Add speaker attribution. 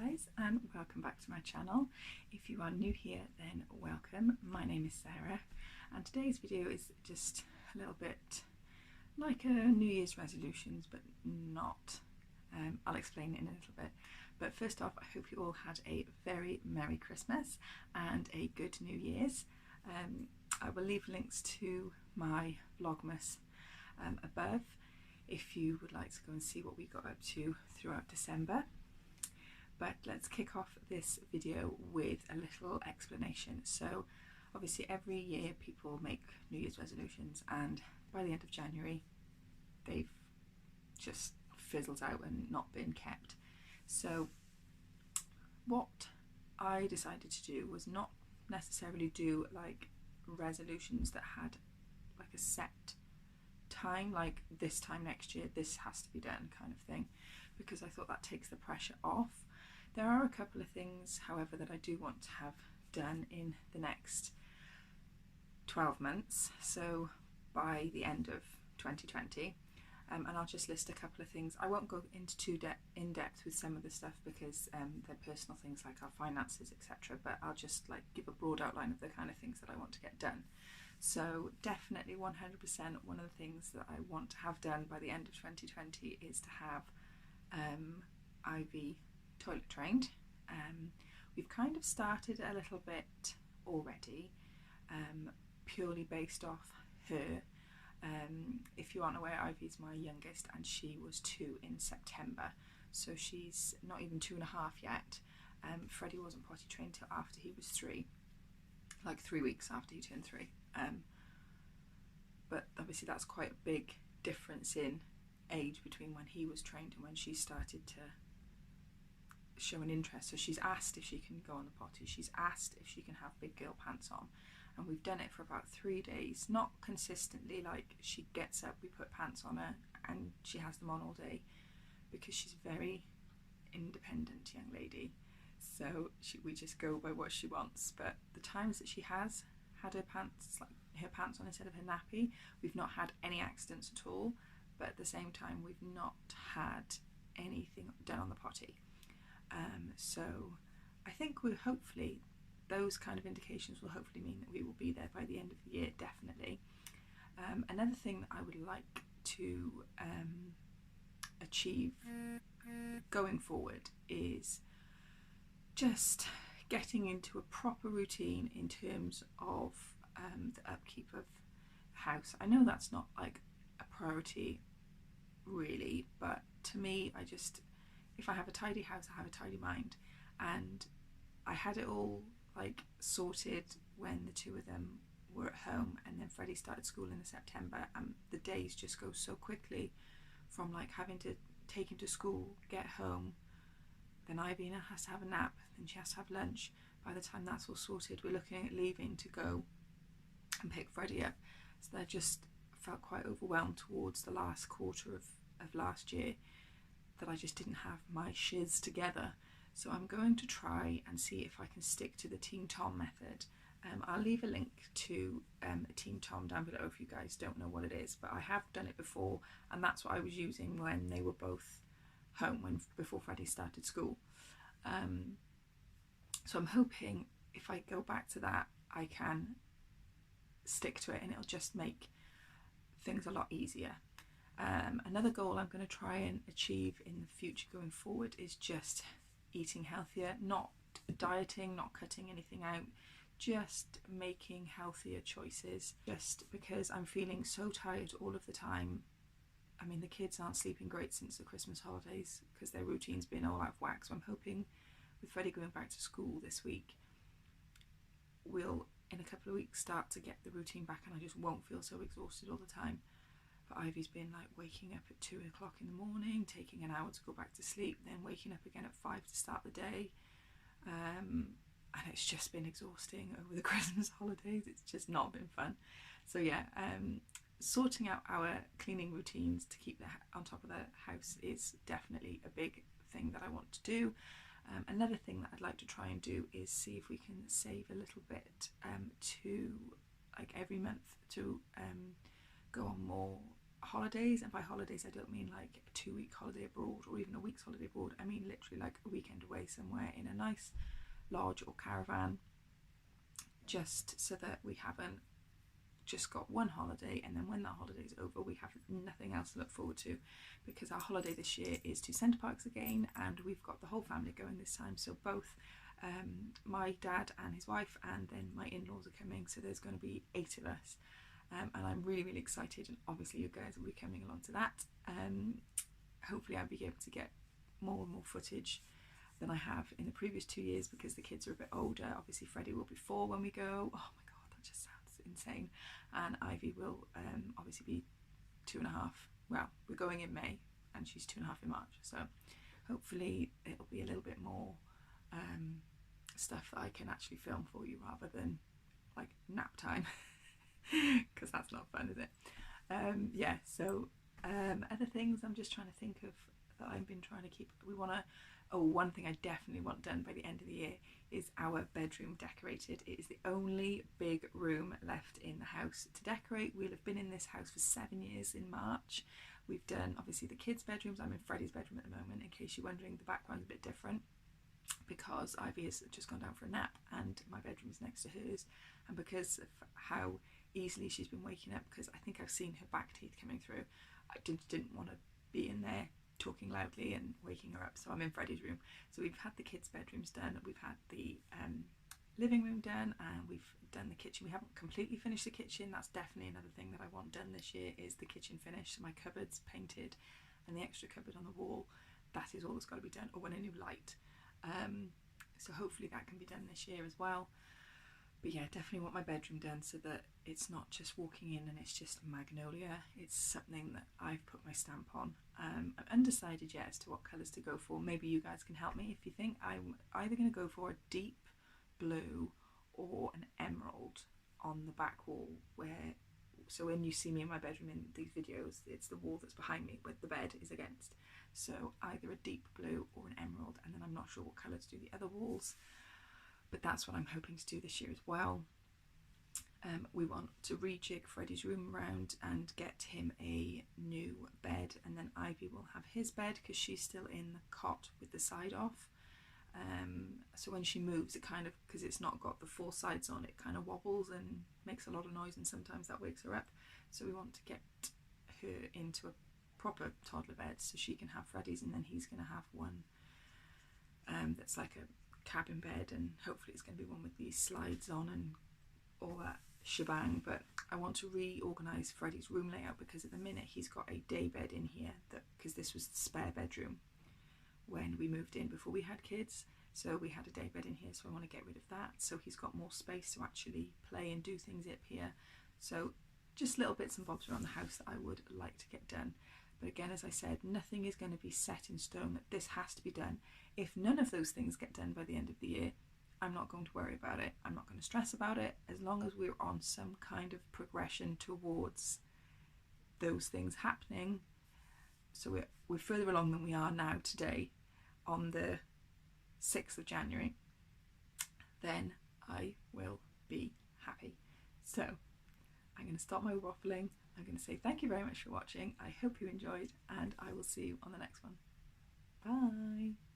Speaker 1: guys, and welcome back to my channel. If you are new here, then welcome. My name is Sarah, and today's video is just a little bit like a New Year's resolutions, but not. I'll explain it in a little bit. But first off, I hope you all had a very Merry Christmas and a good New Year's. I will leave links to my Vlogmas above if you would like to go and see what we got up to throughout December. But let's kick off this video with a little explanation. So obviously every year people make New Year's resolutions, and by the end of January they've just fizzled out and not been kept. So what I decided to do was not necessarily do like resolutions that had like a set time, like this time next year this has to be done kind of thing, because I thought that takes the pressure off. There are a couple of things, however, that I do want to have done in the next 12 months, so by the end of 2020, and I'll just list a couple of things. I won't go into too in depth with some of the stuff because they're personal things like our finances, etc., but I'll just like give a broad outline of the kind of things that I want to get done. So definitely 100% one of the things that I want to have done by the end of 2020 is to have Ivy toilet trained. We've kind of started a little bit already, purely based off her. If you aren't aware, Ivy's my youngest and she was 2 in September, so she's not even 2.5 yet. Freddie wasn't potty trained till after he was 3, like 3 weeks after he turned 3. But obviously that's quite a big difference in age between when he was trained and when she started to show an interest. So she's asked if she can go on the potty, she's asked if she can have big girl pants on, and we've done it for about 3 days, not consistently, like she gets up, we put pants on her and she has them on all day, because she's a very independent young lady, so we just go by what she wants. But the times that she has had her pants, like her pants on instead of her nappy, we've not had any accidents at all, but at the same time we've not had anything done on the potty. So I think we'll hopefully, those kind of indications will hopefully mean that we will be there by the end of the year, definitely. Another thing that I would like to achieve going forward is just getting into a proper routine in terms of the upkeep of the house. I know that's not like a priority really, but to me, if I have a tidy house, I have a tidy mind, and I had it all like sorted when the 2 of them were at home, and then Freddie started school in September, and the days just go so quickly from like having to take him to school, get home, then Ivy has to have a nap, then she has to have lunch. By the time that's all sorted, we're looking at leaving to go and pick Freddie up. So I just felt quite overwhelmed towards the last quarter of last year, that I just didn't have my shiz together. So I'm going to try and see if I can stick to the Team Tom method. I'll leave a link to a Team Tom down below if you guys don't know what it is, but I have done it before, and that's what I was using when they were both home, before Freddie started school. So I'm hoping if I go back to that, I can stick to it and it'll just make things a lot easier. Another goal I'm going to try and achieve in the future going forward is just eating healthier, not dieting, not cutting anything out, just making healthier choices, just because I'm feeling so tired all of the time. I mean, the kids aren't sleeping great since the Christmas holidays because their routine's been all out of whack, so I'm hoping with Freddie going back to school this week, we'll in a couple of weeks start to get the routine back and I just won't feel so exhausted all the time. But Ivy's been like waking up at 2 o'clock in the morning, taking an hour to go back to sleep, then waking up again at 5 to start the day, and it's just been exhausting over the Christmas holidays. It's just not been fun. So yeah, sorting out our cleaning routines to keep on top of the house is definitely a big thing that I want to do. Another thing that I'd like to try and do is see if we can save a little bit to like every month to go on more holidays, and by holidays I don't mean like a 2-week holiday abroad or even a week's holiday abroad. I mean literally like a weekend away somewhere in a nice lodge or caravan, just so that we haven't just got one holiday and then when that holiday is over we have nothing else to look forward to, because our holiday this year is to Center Parcs again, and we've got the whole family going this time. So both my dad and his wife and then my in-laws are coming, so there's going to be 8 of us, and I'm really excited, and obviously you guys will be coming along to that. Hopefully I'll be able to get more and more footage than I have in the previous 2 years, because the kids are a bit older. Obviously Freddie will be 4 when we go. Oh my god, that just sounds insane. And Ivy will obviously be 2.5. Well, we're going in May and she's 2.5 in March, so hopefully it'll be a little bit more stuff that I can actually film for you rather than like nap time, because that's not fun, is it? Yeah, so other things I'm just trying to think of that I've been trying to keep. We want to, one thing I definitely want done by the end of the year is our bedroom decorated. It is the only big room left in the house to decorate. We'll have been in this house for 7 years in March. We've done obviously the kids' bedrooms. I'm in Freddie's bedroom at the moment, in case you're wondering. The background's a bit different because Ivy has just gone down for a nap and my bedroom is next to hers, and because of how easily she's been waking up, because I think I've seen her back teeth coming through, I didn't want to be in there talking loudly and waking her up, so I'm in Freddie's room. So we've had the kids' bedrooms done, we've had the living room done, and we've done the kitchen. We haven't completely finished the kitchen. That's definitely another thing that I want done this year, is the kitchen finished. So my cupboards painted and the extra cupboard on the wall, that is all that's got to be done, or when a new light. So hopefully that can be done this year as well. But yeah, definitely want my bedroom done so that it's not just walking in and it's just magnolia. It's something that I've put my stamp on. I'm undecided yet as to what colours to go for. Maybe you guys can help me if you think. I'm either going to go for a deep blue or an emerald on the back wall, where, so when you see me in my bedroom in these videos, it's the wall that's behind me with the bed is against. So either a deep blue or an emerald, and then I'm not sure what colour to do the other walls. But that's what I'm hoping to do this year as well. We want to rejig Freddie's room around and get him a new bed, and then Ivy will have his bed because she's still in the cot with the side off. So when she moves, it kind of, because it's not got the 4 sides on, it kind of wobbles and makes a lot of noise, and sometimes that wakes her up. So we want to get her into a proper toddler bed so she can have Freddie's, and then he's going to have one that's like a cabin bed, and hopefully it's going to be one with these slides on and all that shebang. But I want to reorganise Freddie's room layout, because at the minute he's got a day bed in here, that because this was the spare bedroom when we moved in before we had kids, so we had a day bed in here, so I want to get rid of that so he's got more space to actually play and do things up here. So just little bits and bobs around the house that I would like to get done. But again, as I said, nothing is going to be set in stone that this has to be done. If none of those things get done by the end of the year, I'm not going to worry about it. I'm not going to stress about it, as long as we're on some kind of progression towards those things happening. So we're further along than we are now today on the 6th of January, then I will be happy. So I'm going to stop my waffling. I'm going to say thank you very much for watching. I hope you enjoyed, and I will see you on the next one. Bye.